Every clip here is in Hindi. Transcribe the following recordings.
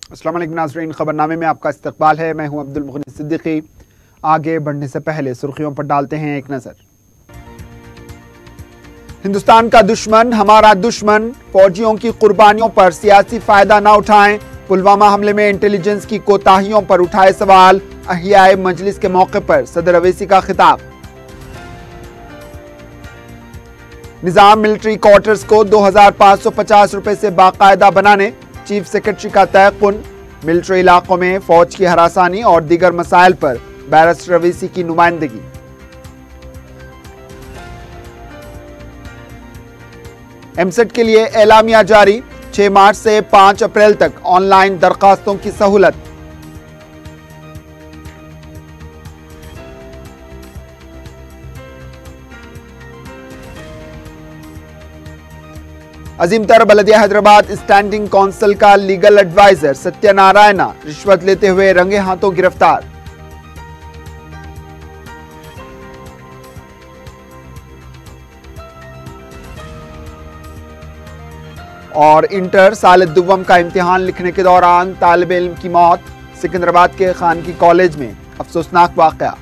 अस्सलाम वालेकुम नाज़रीन, खबरनामे में आपका इस्तकबाल है। मैं हूं अब्दुल मुग़नी सिद्दीकी। आगे बढ़ने से पहले सुर्खियों पर डालते हैं एक नजर। हिंदुस्तान का दुश्मन हमारा दुश्मन, फौजियों की कुर्बानियों पर सियासी फायदा न उठाएं। पुलवामा हमले में इंटेलिजेंस की कोताहियों पर उठाए सवाल। अहियाए मजलिस के मौके पर सदर अवैसी का खिताब। निजाम मिलिट्री क्वार्टर्स को 2550 रुपए से बाकायदा बनाने, चीफ सेक्रेटरी का तयक़ुन। मिलिट्री इलाकों में फौज की हरासानी और दीगर मसाइल पर बैरिस्टर अवैसी की नुमाइंदगी। एमसेट के लिए एलामिया जारी, 6 मार्च से 5 अप्रैल तक ऑनलाइन दरखास्तों की सहूलत। अजीमतर बलदिया हैदराबाद स्टैंडिंग काउंसिल का लीगल एडवाइजर सत्यनारायणा रिश्वत लेते हुए रंगे हाथों गिरफ्तार। और इंटर साल दुव्वम का इम्तिहान लिखने के दौरान तालिब इल्म की मौत, सिकंदराबाद के खानगी कॉलेज में अफसोसनाक वाकया।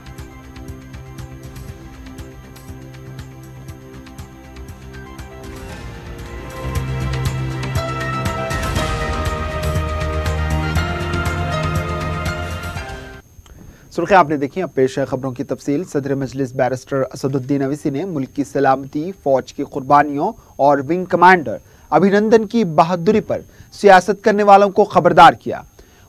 सुर्खियां आपने देखी, अब पेश है खबरों की तफसील। सदर मजलिस बैरिस्टर असदुद्दीन अवैसी ने मुल्क की सलामती, फौज की कुर्बानियों और विंग कमांडर अभिनंदन की बहादुरी पर सियासत करने वालों को खबरदार किया।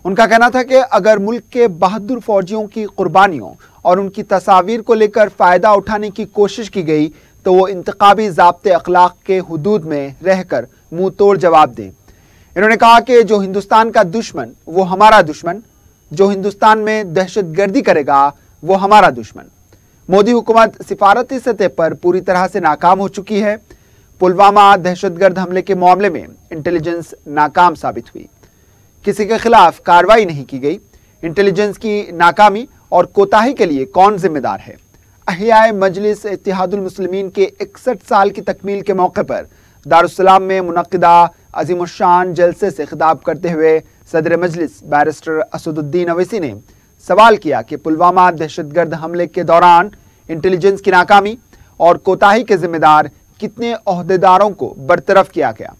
उनका कहना था कि अगर मुल्क के बहादुर फौजियों की कुर्बानियों और उनकी तस्वीर को लेकर फायदा उठाने की कोशिश की गई तो वो इंतखाबी ज़ाब्ते अखलाक के हुदूद में रहकर मुंह तोड़ जवाब दें। इन्होंने कहा कि जो हिंदुस्तान का दुश्मन वो हमारा दुश्मन, जो हिंदुस्तान में दहशतगर्दी करेगा वो हमारा दुश्मन। मोदी हुकूमत सिफारती सतह पर पूरी तरह से नाकाम हो चुकी है। पुलवामा दहशतगर्द हमले के मामले में इंटेलिजेंस नाकाम साबित हुई, किसी के खिलाफ कार्रवाई नहीं की गई। इंटेलिजेंस की नाकामी और कोताही के लिए कौन जिम्मेदार है? अहियाए मजलिस इत्तेहादुल मुस्लिमीन के 61 साल की तकमील के मौके पर दारुस्सलाम में मुनक्किदा अजीमुश्शान जलसे से खिताब करते हुए सदर मजलिस बैरिस्टर असदुद्दीन अवैसी ने सवाल किया कि पुलवामा दहशतगर्द हमले के दौरान इंटेलिजेंस की नाकामी और कोताही के जिम्मेदार कितने ओहदेदारों को बरतरफ किया गया।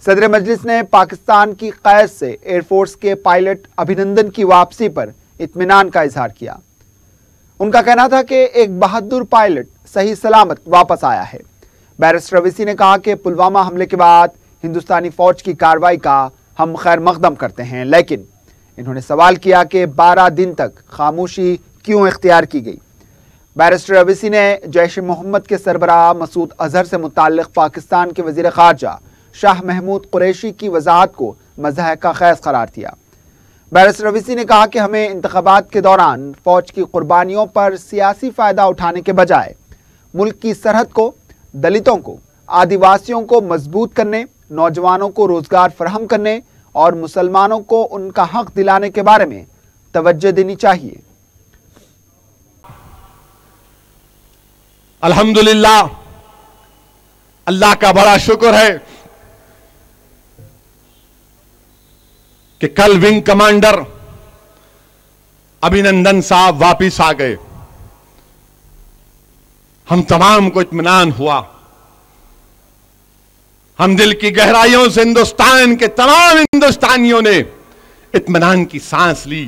सदर मजलिस ने पाकिस्तान की कैद से एयरफोर्स के पायलट अभिनंदन की वापसी पर इत्मीनान का इजहार किया। उनका कहना था कि एक बहादुर पायलट सही सलामत वापस आया है। बैरिस्टर अवैसी ने कहा कि पुलवामा हमले के बाद हिंदुस्तानी फौज की कार्रवाई का हम खैर मकदम करते हैं, लेकिन इन्होंने सवाल किया कि 12 दिन तक खामोशी क्यों इख्तियार की गई। बैरिस्टर अवैसी ने जैश मोहम्मद के सरबराह मसूद अजहर से मुताल्लिक पाकिस्तान के वजीर खारजा शाह महमूद कुरैशी की वजाहत को मज़ाहिका खैज़ करार दिया। बैरिस्टर अवैसी ने कहा कि हमें इंतखाबात के दौरान फौज की कुर्बानियों पर सियासी फ़ायदा उठाने के बजाय मुल्क की सरहद को, दलितों को, आदिवासियों को मजबूत करने, नौजवानों को रोजगार फराहम करने और मुसलमानों को उनका हक दिलाने के बारे में तवज्जो देनी चाहिए। अल्हम्दुलिल्लाह, अल्लाह का बड़ा शुक्र है कि कल विंग कमांडर अभिनंदन साहब वापिस आ गए। हम तमाम को इत्मीनान हुआ। हम दिल की गहराइयों से हिंदुस्तान के तमाम हिंदुस्तानियों ने इत्मीनान की सांस ली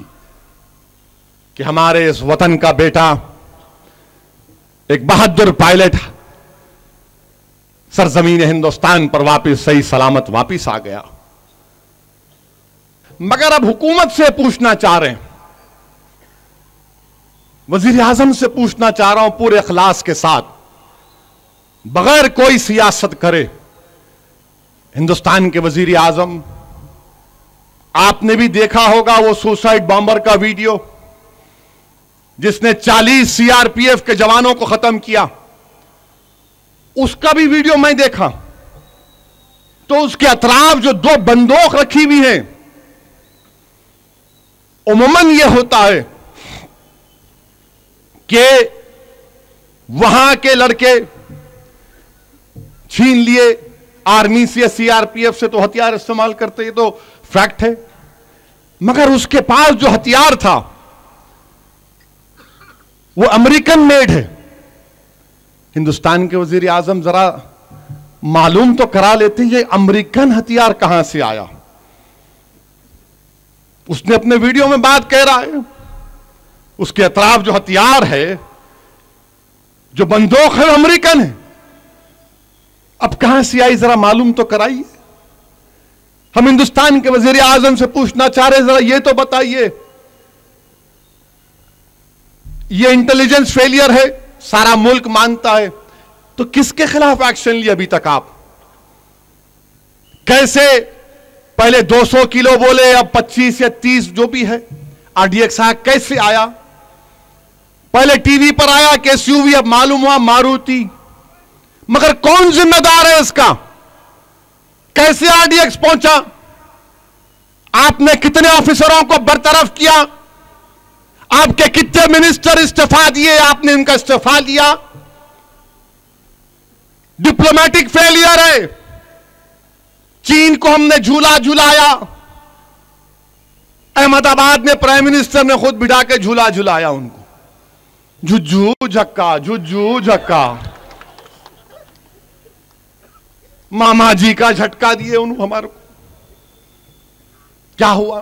कि हमारे इस वतन का बेटा, एक बहादुर पायलट, सरजमीन हिंदुस्तान पर वापस सही सलामत वापस आ गया। मगर अब हुकूमत से पूछना चाह रहे हैं, वजीर आजम से पूछना चाह रहा हूं पूरे इखलास के साथ, बगैर कोई सियासत करे। हिंदुस्तान के वजीर आजम, आपने भी देखा होगा वो सुसाइड बॉम्बर का वीडियो जिसने 40 सीआरपीएफ के जवानों को खत्म किया। उसका भी वीडियो मैं देखा तो उसके अतराफ जो 2 बंदूक रखी हुई है, उमूमन यह होता है कि वहां के लड़के छीन लिए, आर्मी से, सीआरपीएफ से तो हथियार इस्तेमाल करते, ये तो फैक्ट है। मगर उसके पास जो हथियार था वो अमेरिकन मेड है। हिंदुस्तान के वजीर आजम जरा मालूम तो करा लेते ये अमेरिकन हथियार कहां से आया। उसने अपने वीडियो में बात कह रहा है, उसके अतराफ जो हथियार है, जो बंदूक है, अमेरिकन है। अब कहां से आई जरा मालूम तो कराइए। हम हिंदुस्तान के वजीर आजम से पूछना चाह रहे, जरा ये तो बताइए, ये इंटेलिजेंस फेलियर है, सारा मुल्क मानता है, तो किसके खिलाफ एक्शन लिया अभी तक आप? कैसे पहले 200 किलो बोले, अब 25 या 30 जो भी है, RDX कैसे आया? पहले टीवी पर आया कि SUV, अब मालूम हुआ मारुति। मगर कौन जिम्मेदार है इसका? कैसे RDX पहुंचा? आपने कितने ऑफिसरों को बरतरफ किया? आपके कितने मिनिस्टर इस्तीफा दिए? आपने इनका इस्तीफा लिया। डिप्लोमेटिक फेलियर है। चीन को हमने झूला झुलाया, अहमदाबाद में प्राइम मिनिस्टर ने खुद बिठा के झूला झुलाया उनको। झुझू झक्का, झुझू झक्का, मामा जी का झटका दिए उन्होंने हमारे को। क्या हुआ?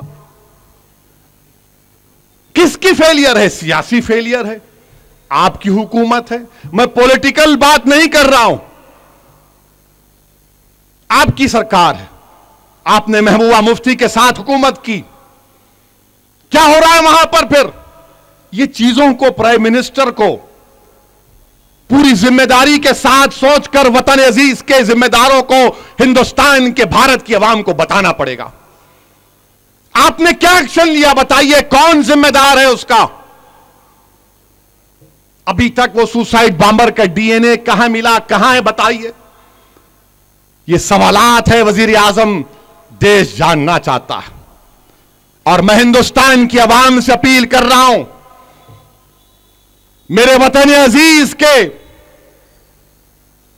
किसकी फेलियर है? सियासी फेलियर है, आपकी हुकूमत है। मैं पॉलिटिकल बात नहीं कर रहा हूं, आपकी सरकार है। आपने महबूबा मुफ्ती के साथ हुकूमत की, क्या हो रहा है वहां पर? फिर ये चीजों को प्राइम मिनिस्टर को पूरी जिम्मेदारी के साथ सोचकर वतन अजीज के जिम्मेदारों को, हिंदुस्तान के, भारत की आवाम को बताना पड़ेगा। आपने क्या एक्शन लिया बताइए, कौन जिम्मेदार है उसका? अभी तक वो सुसाइड बॉम्बर का DNA कहां मिला, कहां है बताइए। ये सवालात है वजीर आजम देश जानना चाहता है। और मैं हिंदुस्तान की आवाम से अपील कर रहा हूं, मेरे वतन अजीज के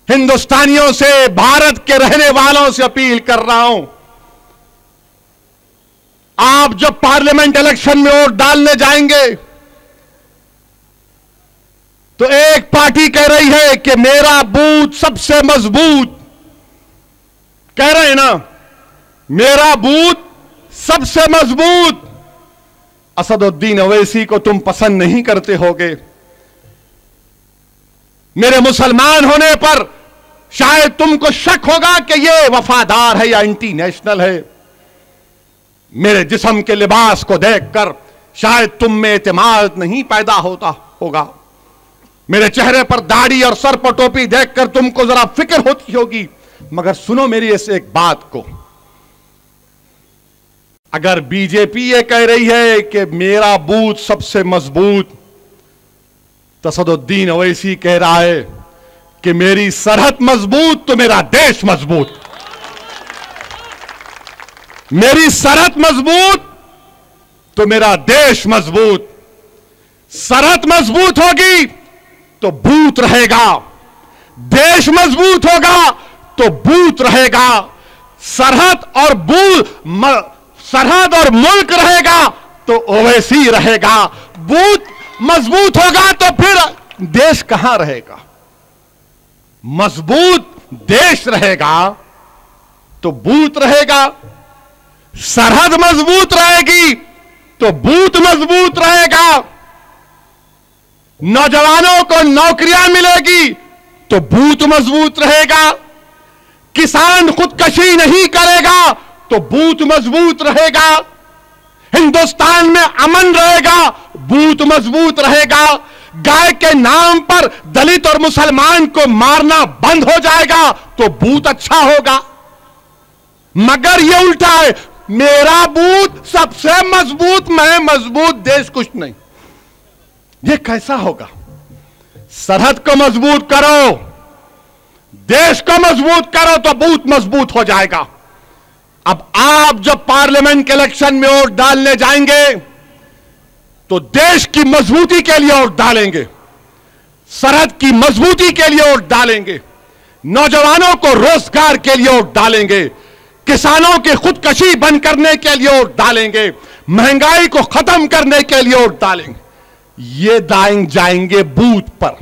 हिंदुस्तानियों से, भारत के रहने वालों से अपील कर रहा हूं, आप जब पार्लियामेंट इलेक्शन में वोट डालने जाएंगे तो एक पार्टी कह रही है कि मेरा बूथ सबसे मजबूत, कह रहे हैं ना, मेरा बूथ सबसे मजबूत। असदुद्दीन ओवैसी को तुम पसंद नहीं करते होगे, मेरे मुसलमान होने पर शायद तुमको शक होगा कि ये वफादार है या एंटी नेशनल है। मेरे जिस्म के लिबास को देखकर शायद तुम में एतमाद नहीं पैदा होता होगा, मेरे चेहरे पर दाढ़ी और सर पर टोपी देखकर तुमको जरा फिक्र होती होगी। मगर सुनो मेरी इस एक बात को, अगर बीजेपी ये कह रही है कि मेरा बूथ सबसे मजबूत, तो असदुद्दीन ओवैसी कह रहा है कि मेरी सरहद मजबूत तो मेरा देश मजबूत। मेरी सरहद मजबूत तो मेरा देश मजबूत। सरहद मजबूत होगी तो बूथ रहेगा, देश मजबूत होगा तो बूथ रहेगा। सरहद और मुल्क रहेगा तो ओवैसी रहेगा। बूथ मजबूत होगा तो फिर देश कहां रहेगा? मजबूत देश रहेगा तो बूथ रहेगा, सरहद मजबूत रहेगी तो बूथ मजबूत रहेगा, नौजवानों को नौकरियां मिलेगी तो बूथ मजबूत रहेगा, किसान खुदकशी नहीं करेगा तो बूथ मजबूत रहेगा, हिंदुस्तान में अमन रहेगा, बूथ मजबूत रहेगा, गाय के नाम पर दलित और मुसलमान को मारना बंद हो जाएगा तो बूथ अच्छा होगा। मगर यह उल्टा है, मेरा बूथ सबसे मजबूत, मैं मजबूत, देश कुछ नहीं। यह कैसा होगा? सरहद को मजबूत करो, देश को मजबूत करो तो बूथ मजबूत हो जाएगा। अब आप जब पार्लियामेंट के इलेक्शन में वोट डालने जाएंगे तो देश की मजबूती के लिए वोट डालेंगे, सरहद की मजबूती के लिए वोट डालेंगे, नौजवानों को रोजगार के लिए वोट डालेंगे, किसानों की खुदकशी बंद करने के लिए वोट डालेंगे, महंगाई को खत्म करने के लिए वोट डालेंगे, ये जाएंगे बूथ पर।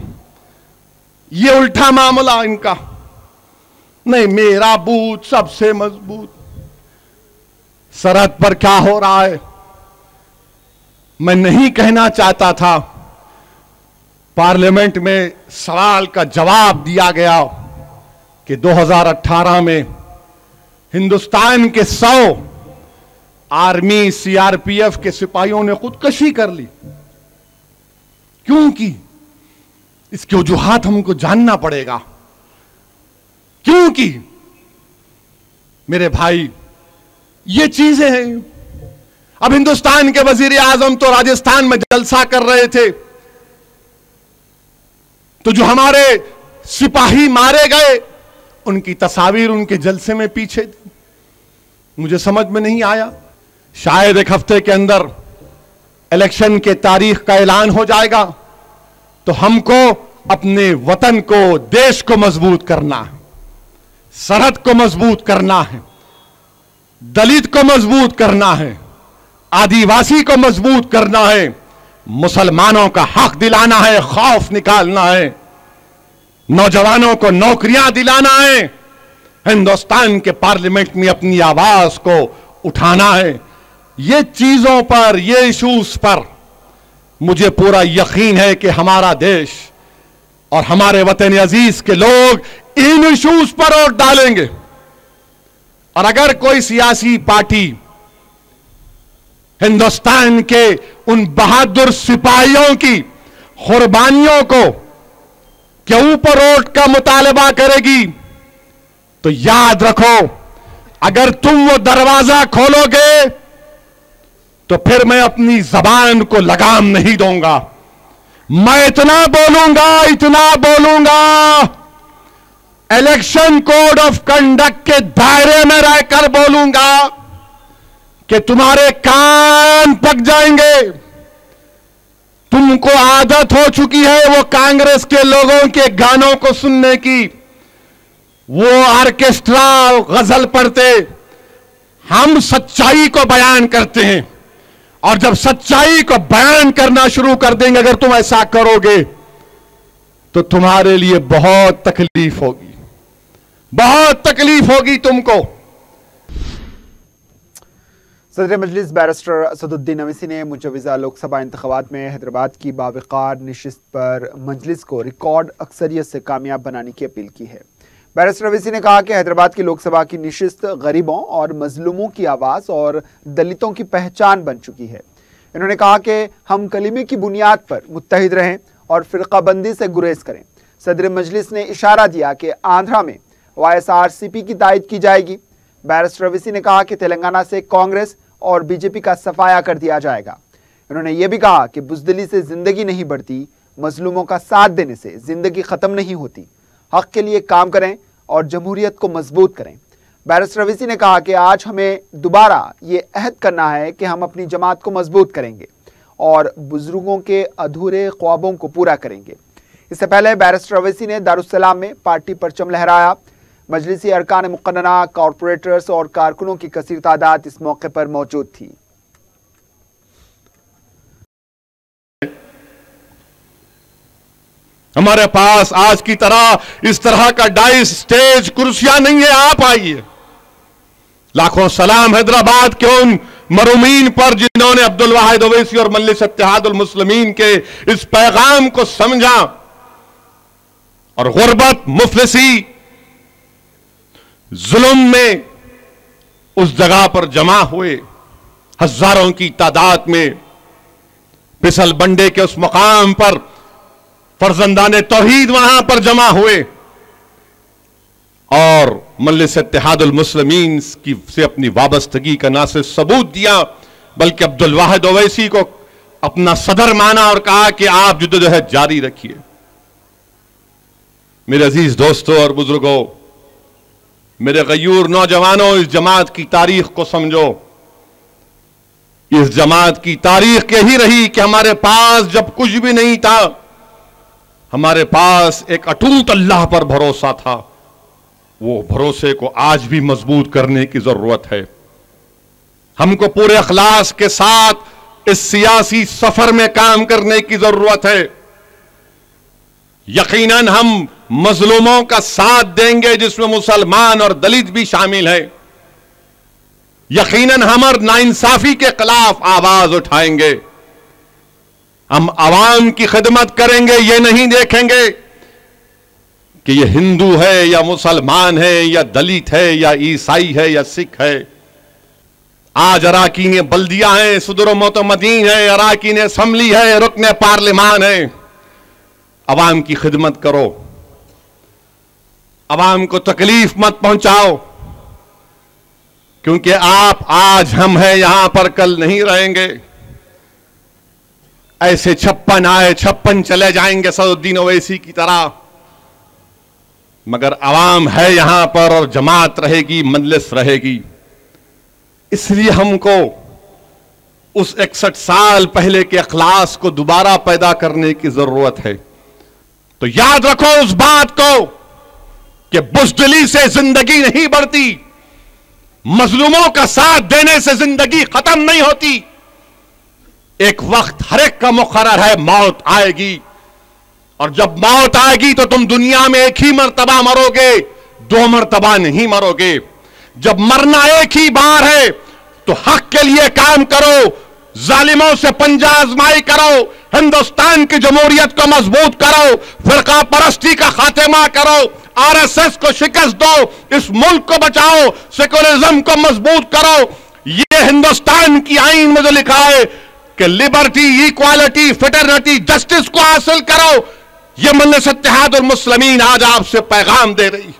ये उल्टा मामला इनका, नहीं मेरा बूथ सबसे मजबूत। सरहद पर क्या हो रहा है मैं नहीं कहना चाहता था। पार्लियामेंट में सवाल का जवाब दिया गया कि 2018 में हिंदुस्तान के 100 आर्मी सीआरपीएफ के सिपाहियों ने खुदकुशी कर ली। क्यों की? इसकी वजूहात हमको जानना पड़ेगा। क्यों की? मेरे भाई, ये चीजें हैं। अब हिंदुस्तान के वजीर आजम तो राजस्थान में जलसा कर रहे थे, तो जो हमारे सिपाही मारे गए उनकी तस्वीर उनके जलसे में पीछे थी। मुझे समझ में नहीं आया। शायद एक हफ्ते के अंदर इलेक्शन के तारीख का ऐलान हो जाएगा, तो हमको अपने वतन को, देश को मजबूत करना है, सरहद को मजबूत करना है, दलित को मजबूत करना है, आदिवासी को मजबूत करना है, मुसलमानों का हक दिलाना है, खौफ निकालना है, नौजवानों को नौकरियां दिलाना है, हिंदुस्तान के पार्लियामेंट में अपनी आवाज को उठाना है। ये चीजों पर, ये इश्यूज पर मुझे पूरा यकीन है कि हमारा देश और हमारे वतन अजीज के लोग इन इश्यूज पर वोट डालेंगे। और अगर कोई सियासी पार्टी हिंदुस्तान के उन बहादुर सिपाहियों की कुर्बानियों को के ऊपर वोट का मुतालबा करेगी, तो याद रखो, अगर तुम वो दरवाजा खोलोगे तो फिर मैं अपनी जबान को लगाम नहीं दूंगा। मैं इतना बोलूंगा, इलेक्शन कोड ऑफ कंडक्ट के दायरे में रहकर बोलूंगा कि तुम्हारे कान पक जाएंगे। तुमको आदत हो चुकी है वो कांग्रेस के लोगों के गानों को सुनने की, वो ऑर्केस्ट्रा गजल पढ़ते। हम सच्चाई को बयान करते हैं, और जब सच्चाई को बयान करना शुरू कर देंगे, अगर तुम ऐसा करोगे तो तुम्हारे लिए बहुत तकलीफ होगी, बहुत तकलीफ होगी तुमको। सदर मजलिस बैरिस्टर असदुद्दीन अवीसी ने मुजव्वज़ा लोकसभा इंतखाबात में हैदराबाद की बावकार नशिस्त पर मजलिस को रिकॉर्ड अक्सरियत से कामयाब बनाने की अपील की है। बैरिस्टर अवीसी ने कहा कि हैदराबाद की लोकसभा की नशिस्त गरीबों और मजलूमों की आवाज़ और दलितों की पहचान बन चुकी है। इन्होंने कहा कि हम कलीमे की बुनियाद पर मुत्तहिद रहें और फ़िरक़ाबंदी से गुरेज करें। सदर मजलिस ने इशारा दिया कि आंध्रा में YSRCP की तायद की जाएगी। बैरिस्टर अवीसी ने कहा कि तेलंगाना से कांग्रेस और बीजेपी का सफाया कर दिया जाएगा। उन्होंने ये भी कहा कि बुज़दिली से जिंदगी नहीं बढ़ती, मजलूमों का साथ देने से जिंदगी खत्म नहीं होती। हक के लिए काम करें और जमहूरियत को मजबूत करें। बैरिस्टर अवीसी ने कहा कि आज हमें दोबारा ये अहद करना है कि हम अपनी जमात को मजबूत करेंगे और बुजुर्गों के अधूरे ख्वाबों को पूरा करेंगे। इससे पहले बैरिस्टर अवीसी ने दारुस्सलाम में पार्टी परचम लहराया। मजलिसी अरकान मुक़न्नना, कॉरपोरेटर्स और कारकुनों की कसीर तादाद इस मौके पर मौजूद थी। हमारे पास आज की तरह इस तरह का डाइस, स्टेज, कुर्सियां नहीं है। आप आइए। लाखों सलाम हैदराबाद के उन मरूमीन पर जिन्होंने अब्दुल वाहिद ओवैसी और मजलिस इत्तेहादुल मुस्लिमीन के इस पैगाम को समझा और गुर्बत, मुफलिसी, जुल्म में उस जगह पर जमा हुए हजारों की तादाद में फिसल बंडे के उस मकाम पर फर्जंदाने तौहीद वहां पर जमा हुए और मजलिस इत्तेहादुल मुस्लिमीन की से अपनी वाबस्तगी का ना सिर्फ सबूत दिया बल्कि अब्दुल वाहिद ओवैसी को अपना सदर माना और कहा कि आप जद्दोजहद जारी रखिए। मेरे अजीज दोस्तों और बुजुर्गों, मेरे गयूर नौजवानों, इस जमात की तारीख को समझो। इस जमात की तारीख यही रही कि हमारे पास जब कुछ भी नहीं था, हमारे पास एक अटूट अल्लाह पर भरोसा था। वो भरोसे को आज भी मजबूत करने की जरूरत है। हमको पूरे अखलास के साथ इस सियासी सफर में काम करने की जरूरत है। यकीनन हम मजलूमों का साथ देंगे, जिसमें मुसलमान और दलित भी शामिल है। यकीनन हम और नाइंसाफी के खिलाफ आवाज उठाएंगे। हम आवाम की खिदमत करेंगे, ये नहीं देखेंगे कि ये हिंदू है या मुसलमान है या दलित है या ईसाई है या सिख है। आज अराकीन बल्दिया है, सदर मोतमदीन है, अराकीन असम्बली है, रुकन पार्लिमान है। अवाम की खिदमत करो, अवाम को तकलीफ मत पहुंचाओ, क्योंकि आप आज हम हैं यहां पर, कल नहीं रहेंगे। ऐसे 56 आए 56 चले जाएंगे सदुद्दीन ओवैसी की तरह, मगर अवाम है यहां पर और जमात रहेगी, मजलिस रहेगी। इसलिए हमको उस 61 साल पहले के अखलास को दोबारा पैदा करने की जरूरत है। तो याद रखो उस बात को कि बुज़दिली से जिंदगी नहीं बढ़ती, मजलूमों का साथ देने से जिंदगी खत्म नहीं होती। एक वक्त हर एक का मुकर्रर है, मौत आएगी, और जब मौत आएगी तो तुम दुनिया में एक ही मर्तबा मरोगे, 2 मर्तबा नहीं मरोगे। जब मरना एक ही बार है तो हक के लिए काम करो, जालिमों से पंजा आजमाई करो, हिंदुस्तान की जमहूरियत को मजबूत करो, फिरका परस्ती का खात्मा करो, आरएसएस को शिकस्त दो, इस मुल्क को बचाओ, सेकुलरिज्म को मजबूत करो। ये हिंदुस्तान की आईन में जो लिखा है कि लिबर्टी, इक्वालिटी, फ्रेटर्निटी, जस्टिस को हासिल करो, यह मजलिस इत्तेहादुल मुस्लिमीन आज आपसे पैगाम दे रही।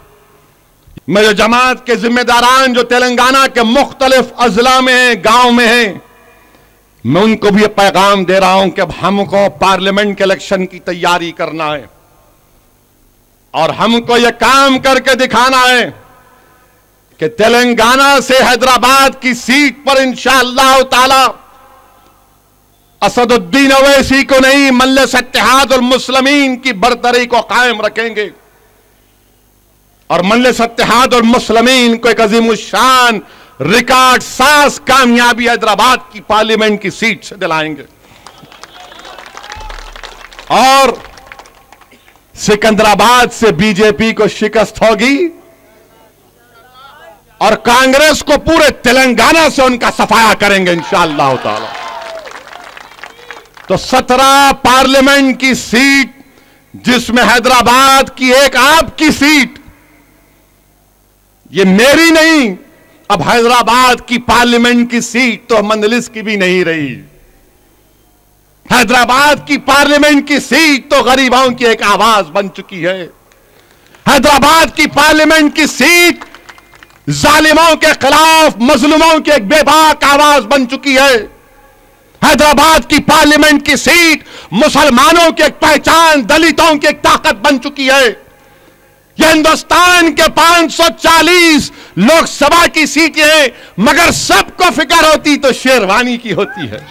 मेरे जमात के जिम्मेदारान जो तेलंगाना के मुख्तलिफ अजला में हैं, गांव में हैं, मैं उनको भी यह पैगाम दे रहा हूं कि अब हमको पार्लियामेंट के इलेक्शन की तैयारी करना है और हमको यह काम करके दिखाना है कि तेलंगाना से हैदराबाद की सीट पर इंशाअल्लाह ताला असदुद्दीन ओवैसी को नहीं, मजलिस इत्तेहादुल मुस्लिमीन की बरतरी को कायम रखेंगे और मजलिस इत्तेहादुल मुस्लिमीन को एक अजीमुश्शान रिकॉर्ड साज कामयाबी हैदराबाद की पार्लियामेंट की सीट से दिलाएंगे। और सिकंदराबाद से बीजेपी को शिकस्त होगी और कांग्रेस को पूरे तेलंगाना से उनका सफाया करेंगे इंशाअल्लाह ताला। तो 17 पार्लियामेंट की सीट, जिसमें हैदराबाद की एक आपकी सीट, ये मेरी नहीं, अब हैदराबाद की पार्लियामेंट की सीट तो मंदलिस की भी नहीं रही। हैदराबाद की पार्लियामेंट की सीट तो गरीबों की एक आवाज बन चुकी है। हैदराबाद की पार्लियामेंट की सीट जालिमों के खिलाफ मजलूमों की एक बेबाक आवाज बन चुकी है। हैदराबाद की पार्लियामेंट की सीट मुसलमानों की एक पहचान, दलितों की एक ताकत बन चुकी है। यह हिंदुस्तान के 540 लोकसभा की सीटें हैं, मगर सबको फिक्र होती तो शेरवानी की होती है।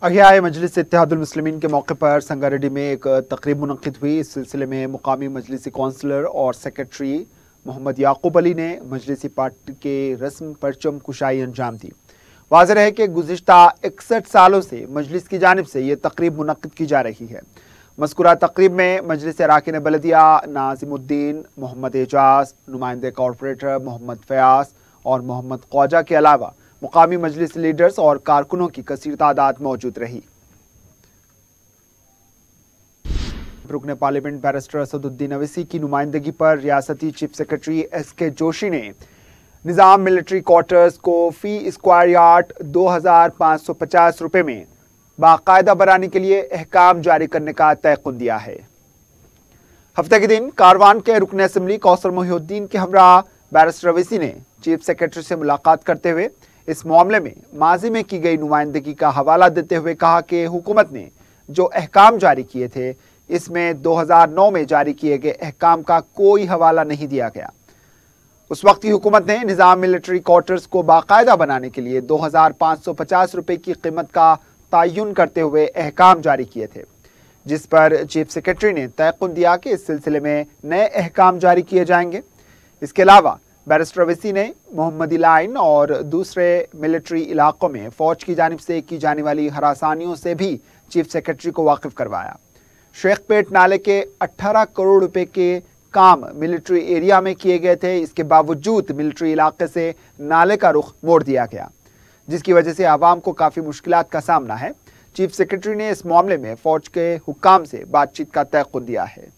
अहियाए मजलिस इत्तेहादुल मुस्लिमीन के मौके पर संगारेड्डी में एक तकरीब मुनक्किद हुई। इस सिलसिले में मुकामी मजलिसी कौंसलर और सेक्रेटरी मोहम्मद याकूब अली ने मजलिसी पार्टी के रस्म परचम कुशाई अंजाम दी। वाज़ेह है कि गुज़िश्ता 61 सालों से मजलिस की जानिब से ये तकरीब मुनक्किद की जा रही है। मज़कूरा तकरीब में मजलिस अराकीन बलदिया नाज़िमुद्दीन, मोहम्मद एजाज, नुमाइंदे कॉरपोरेटर मोहम्मद फयाज और मोहम्मद ख्वाजा के अलावा मुकामी मजलिस लीडर्स और कारकुनों की कसीर तादाद मौजूद रही। रुकन पार्लियामेंट बैरिस्टर असदुद्दीन ओवैसी की नुमाइंदगी पर रियासती चीफ सेक्रेटरी SK जोशी ने निज़ाम मिलिट्री क्वार्टर्स को फी स्क्वायर यार्ड 2550 रुपये में बाकायदा बनाने के लिए अहकाम जारी करने का तयक़ुन दिया है। हफ्ते के दिन कारवान के रुकन असम्बली कौसर मोहिउद्दीन के हमरा बैरिस्टर ओवैसी ने चीफ सेक्रेटरी से मुलाकात करते हुए इस मामले में माजी में की गई नुमाइंदगी का हवाला देते हुए कहा कि हुकूमत ने जो अहकाम जारी किए थे, इसमें 2009 में जारी किए गए अहकाम का कोई हवाला नहीं दिया गया। उस वक्त की हुकूमत ने निज़ाम मिलिट्री क्वार्टर्स को बाकायदा बनाने के लिए 2550 रुपये की कीमत का तयन करते हुए अहकाम जारी किए थे, जिस पर चीफ सेक्रेटरी ने तयक़ुन दिया कि इस सिलसिले में नए अहकाम जारी किए जाएंगे। इसके अलावा बैरिस्टर अवैसी ने मोहम्मदी लाइन और दूसरे मिलिट्री इलाकों में फौज की जानिब से की जाने वाली हरासानियों से भी चीफ सेक्रेटरी को वाकिफ करवाया। शेखपेट नाले के 18 करोड़ रुपए के काम मिलिट्री एरिया में किए गए थे। इसके बावजूद मिलिट्री इलाके से नाले का रुख मोड़ दिया गया, जिसकी वजह से आवाम को काफी मुश्किलात का सामना है। चीफ सेक्रेटरी ने इस मामले में फौज के हुक्काम से बातचीत का तयक़ुन दिया है।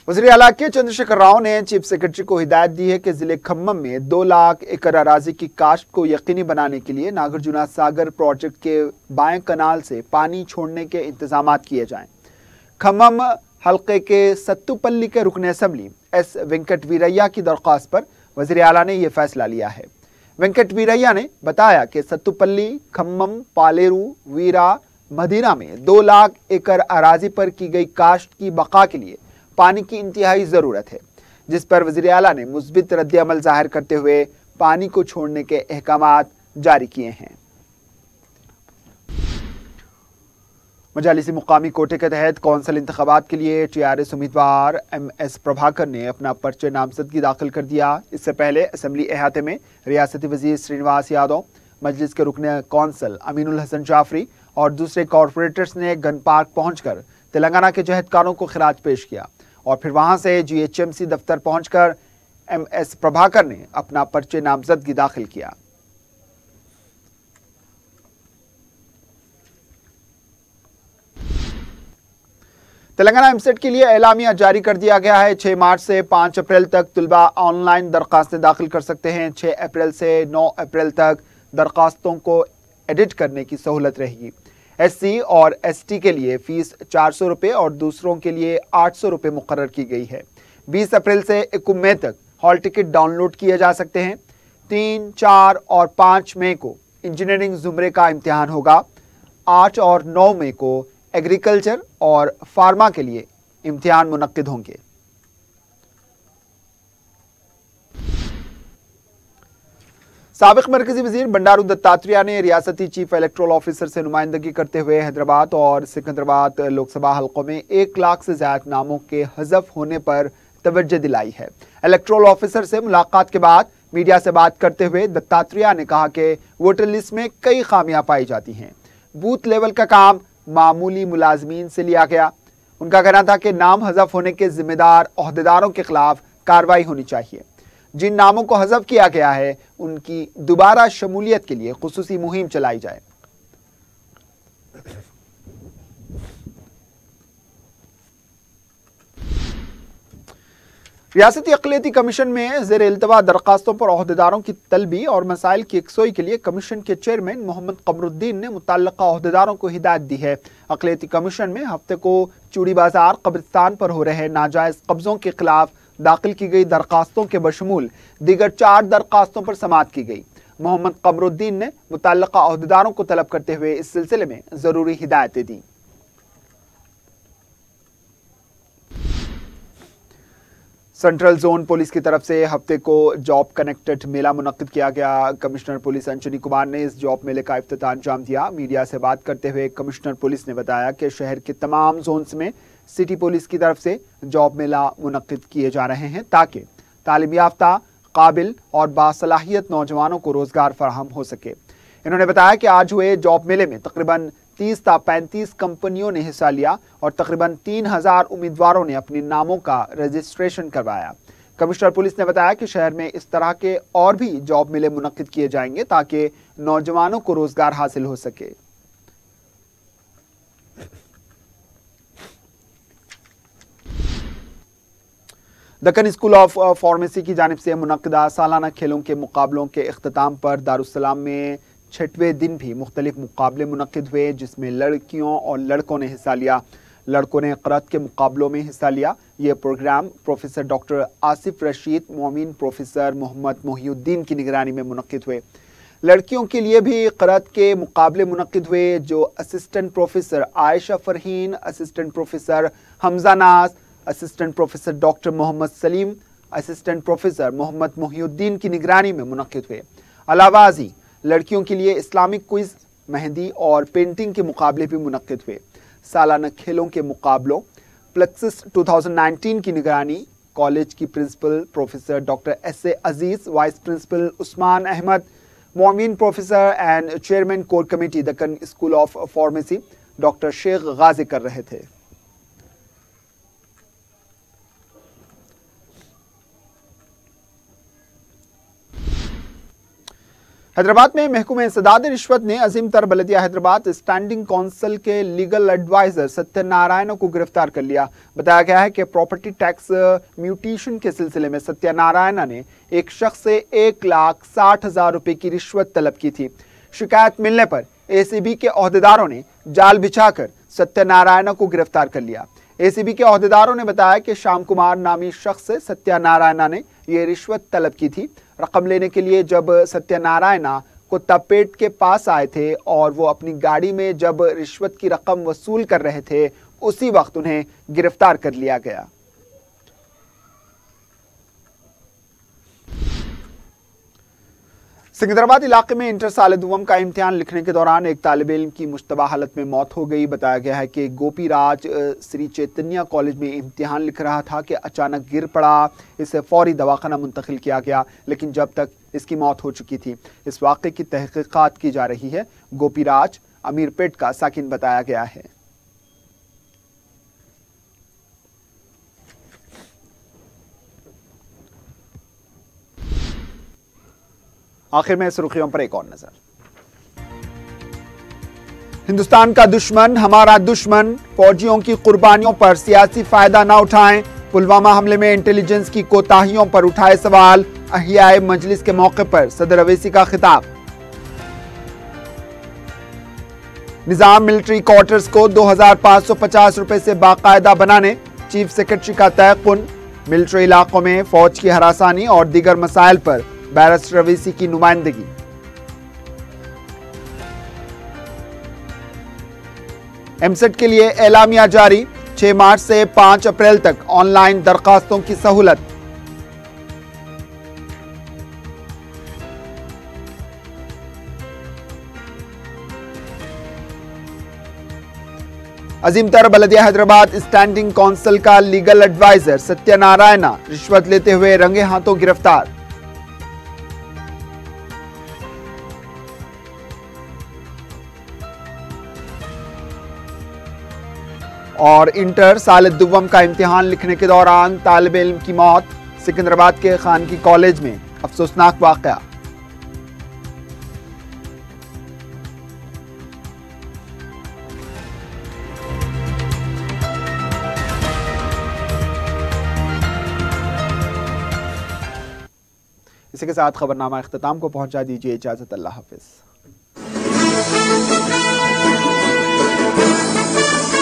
वज़ीर आला के चंद्रशेखर राव ने चीफ सेक्रेटरी को हिदायत दी है कि जिले खम्मम में 2 लाख एकड़ अराजी की काश्त को यकीनी बनाने के लिए नागार्जुना सागर प्रोजेक्ट के बाएं कनाल से पानी छोड़ने के इंतजाम किए जाएं। खम्मम हल्के के सत्तुपल्ली के रुकन असम्बली एस वेंकट वीरैया की दरख्वास्त पर वज़ीर आला ने यह फैसला लिया है। वेंकट वीरैया ने बताया कि सत्तुपल्ली, खम्मम, पालेरू, वीरा, मदीना में 2 लाख एकड़ अराजी पर की गई काश्त की बका के लिए पानी की इंतहाई जरूरत है, जिस पर वज़ीर आला ने मुस्बित रद्द-ए-अमल जाहिर करते हुए पानी को छोड़ने के अहकामात जारी किए हैं। मजालिसी मुकामी कोटे के तहत कौंसिल इंतखाबात के लिए टीआरएस उम्मीदवार MS प्रभाकर ने अपना पर्चे नामजदगी दाखिल कर दिया। इससे पहले असम्बली अहाते में रियासती वजीर श्रीनिवास यादव, मजलिस के रुकन कौंसिल अमीनुल हसन जाफरी और दूसरे कॉरपोरेटर्स ने गन पार्क पहुंचकर तेलंगाना के जहदकारों को खिराज पेश किया और फिर वहां से GHMC दफ्तर पहुंचकर MS प्रभाकर ने अपना पर्चे नामजदगी दाखिल किया। तेलंगाना एमसेट के लिए एलामिया जारी कर दिया गया है। 6 मार्च से 5 अप्रैल तक तुलबा ऑनलाइन दरखास्तें दाखिल कर सकते हैं। 6 अप्रैल से 9 अप्रैल तक दरखास्तों को एडिट करने की सहूलत रहेगी। SC और ST के लिए फीस 400 रुपये और दूसरों के लिए 800 रुपये मुकर्रर की गई है। 20 अप्रैल से 1 मई तक हॉल टिकट डाउनलोड किए जा सकते हैं। 3, 4 और 5 मई को इंजीनियरिंग जुमरे का इम्तिहान होगा। 8 और 9 मई को एग्रीकल्चर और फार्मा के लिए इम्तिहान मुनक्किद होंगे। साबिक मरकजी वजीर बंडारू दत्तात्रेय ने रियासती चीफ इलेक्टोरल ऑफिसर से नुमाइंदगी करते हुए हैदराबाद और सिकंदराबाद लोकसभा हलकों में 1 लाख से ज्यादा नामों के हज़फ होने पर तवज्जो दिलाई है। इलेक्टोरल ऑफिसर से मुलाकात के बाद मीडिया से बात करते हुए दत्तात्रेय ने कहा कि वोटर लिस्ट में कई खामियां पाई जाती हैं। बूथ लेवल का काम मामूली मुलाजमीन से लिया गया। उनका कहना था कि नाम हज़फ होने के जिम्मेदार ओहदेदारों के खिलाफ कार्रवाई होनी चाहिए। जिन नामों को हज़फ किया गया है उनकी दोबारा शमूलियत के लिए खुसूसी मुहिम चलाई जाए। रियासती अक़लियती कमीशन में ज़ेर इल्तवा दरखास्तों पर ओहदेदारों की तलबी और मसाइल की यकसोई के लिए कमीशन के चेयरमैन मोहम्मद कमरुद्दीन ने मुतल्लिका ओहदेदारों को हिदायत दी है। अक़लियती कमीशन में हफ्ते को चूड़ी बाजार कब्रिस्तान पर हो रहे नाजायज कब्जों के खिलाफ दाखिल की गई दरखास्तों के बशमूल दीगर 4 दरखास्तों पर समाअत की गई। मोहम्मद कमरुद्दीन ने मुतल्लिका ओहदेदारों को तलब करते हुए इस सिलसिले में जरूरी हिदायतें दी। सेंट्रल जोन पुलिस की तरफ से हफ्ते को जॉब कनेक्टेड मेला मुनक्किद किया गया। कमिश्नर पुलिस अंजनी कुमार ने इस जॉब मेले का इफ्तिताह अंजाम दिया। मीडिया से बात करते हुए कमिश्नर पुलिस ने बताया कि शहर के तमाम जोन्स में सिटी पुलिस की तरफ से जॉब मेला मुनक्किद किए जा रहे हैं ताकि तालीम याफ्ता, काबिल और बासलाहियत नौजवानों को रोजगार फराहम हो सके। इन्होंने बताया कि आज हुए जॉब मेले में तकरीबन 30 ता 35 कंपनियों ने हिस्सा लिया और तकरीबन 3000 उम्मीदवारों ने अपने नामों का रजिस्ट्रेशन करवाया। कमिश्नर पुलिस ने बताया कि शहर में इस तरह के और भी जॉब मेले मुनक्किद किए जाएंगे ताकि नौजवानों को रोजगार हासिल हो सके। दक्कन स्कूल ऑफ फार्मेसी की जानिब से मुनक्किदा सालाना खेलों के मुकाबलों के इख्तिताम पर दारुस्सलाम में 6वें दिन भी मुख्तलिफ मुकाबले मुनक्किद हुए, जिसमें लड़कियों और लड़कों ने हिस्सा लिया। लड़कों ने क़रात के मुकाबलों में हिस्सा लिया। ये program professor doctor Asif Rashid, Momin professor Mohammad Mohiuddin की निगरानी में मुनक्किद हुए। लड़कियों के लिए भी क़रात के मुकाबले मुनक्किद हुए, जो assistant professor Ayesha Farheen, assistant professor Hamza Naaz, assistant professor doctor Mohammad Salim, assistant professor Mohammad Mohiuddin की निगरानी में मुनक्किद हुए। अलावाजी लड़कियों के लिए इस्लामिक क्विज, मेहंदी और पेंटिंग के मुकाबले भी मुनक्किद हुए। सालाना खेलों के मुकाबलों प्लेक्सिस 2019 की निगरानी कॉलेज की principal professor doctor S.A. Aziz, vice principal Usman Ahmed, Momin professor and chairman core committee Deccan school of pharmacy doctor Sheikh Ghazi कर रहे थे। हैदराबाद में महकूमा इंसदाद रिश्वत ने अजीम तर बल्दिया हैदराबाद स्टैंडिंग काउंसिल के लीगल एडवाइजर सत्यनारायण को गिरफ्तार कर लिया। बताया गया है कि प्रॉपर्टी टैक्स म्यूटेशन के सिलसिले में सत्यनारायण ने एक शख्स से 1,60,000 रुपए की रिश्वत तलब की थी। शिकायत मिलने पर एसीबी के ओहदेदारों ने जाल बिछाकर सत्यनारायण को गिरफ्तार कर लिया। एसीबी के ओहदेदारों ने बताया कि श्याम कुमार नामी शख्स से सत्यनारायण ने यह रिश्वत तलब की थी। रकम लेने के लिए जब सत्यनारायण कुत्तापेट के पास आए थे और वो अपनी गाड़ी में जब रिश्वत की रकम वसूल कर रहे थे, उसी वक्त उन्हें गिरफ्तार कर लिया गया। सिकंदराबाद इलाके में इंटर साल दुवम का इम्तिहान लिखने के दौरान एक तालिब इल्म की मुश्तबा हालत में मौत हो गई। बताया गया है कि गोपी राज श्री चैतन्य कॉलेज में इम्तिहान लिख रहा था कि अचानक गिर पड़ा। इसे फौरी दवाखाना मुंतकिल किया गया, लेकिन जब तक इसकी मौत हो चुकी थी। इस वाक़े की तहकीकात की जा रही है। गोपी राज अमीरपेट का साकिन बताया गया है। आखिर में सुर्खियों पर एक और नजर। हिंदुस्तान का दुश्मन हमारा दुश्मन, फौजियों की कुर्बानियों पर सियासी फायदा ना उठाएं। पुलवामा हमले में इंटेलिजेंस की कोताहियों पर उठाए सवाल। अहियाए मजलिस के मौके पर सदर अवैसी का खिताब। निजाम मिलिट्री क्वार्टर्स को 2,550 रुपए से बाकायदा बनाने चीफ सेक्रेटरी का तयक़ुन। मिलिट्री इलाकों में फौज की हरासानी और दीगर मसाइल पर बैरिस्टर अवैसी की नुमाइंदगी। एमसेट के लिए एलामिया जारी, 6 मार्च से 5 अप्रैल तक ऑनलाइन दरखास्तों की सहूलत। अजीम तर बल्दिया हैदराबाद स्टैंडिंग काउंसिल का लीगल एडवाइजर सत्यनारायण रिश्वत लेते हुए रंगे हाथों गिरफ्तार। और इंटर साल दुवम का इम्तिहान लिखने के दौरान तालिब इल्म की मौत। सिकंदराबाद के खानगी कॉलेज में अफसोसनाक वाक़या। इसी के साथ खबरनामा इख्तिताम को पहुंचा दीजिए। इजाजत, अल्लाह हाफिज।